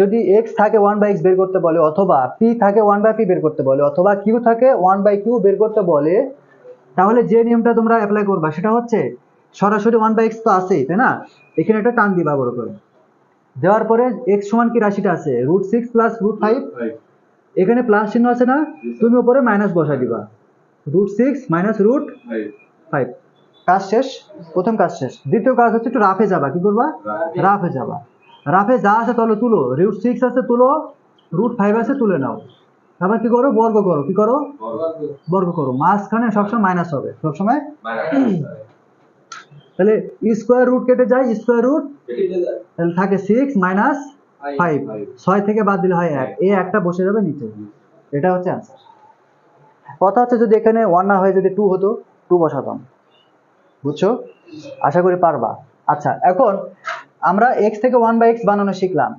যদি x থাকে 1/x বের করতে বলে, অথবা p থাকে 1/p বের করতে বলে, অথবা q থাকে 1/q বের করতে বলে, তাহলে যে নিয়মটা তোমরা অ্যাপ্লাই করবা সেটা হচ্ছে সরাসরি 1/x তো আছেই, তাই না? এখানে একটা টান দিবা বড় করে, দেওয়ার পরে x সমান কি রাশিটা আছে, √6 + √5, এখানে প্লাস চিহ্ন আছে না, তুমি উপরে মাইনাস বসা দিবা, √6 - √5। কাজ শেষ, প্রথম কাজ শেষ। দ্বিতীয় কাজ হচ্ছে একটু রাফে যাবা, কি করবা, রাফে যাবা। রাফে যা আছে তাহলে তুলো, √6 আছে তুলো, √5 আছে তুলে নাও। তারপর কি করো, বর্গ করো, কি করো, বর্গ করো, মাঝখানে সবসময় মাইনাস হবে, সবসময়। তাহলে স্কোয়ার রুট কেটে যায়, স্কোয়ার রুট, তাহলে থাকে 6 - 5, 6 থেকে বাদ দিলে হয় 1, এই একটা বসে যাবে নিচে। এটা হচ্ছে অ্যান্সার। কথা হচ্ছে যদি এখানে 1 না হয়ে যদি 2 হতো, 2 বসাতাম। বুঝছো? আশা করি পারবা। আচ্ছা, এখন আমরা x থেকে 1/x বানানো শিখলাম।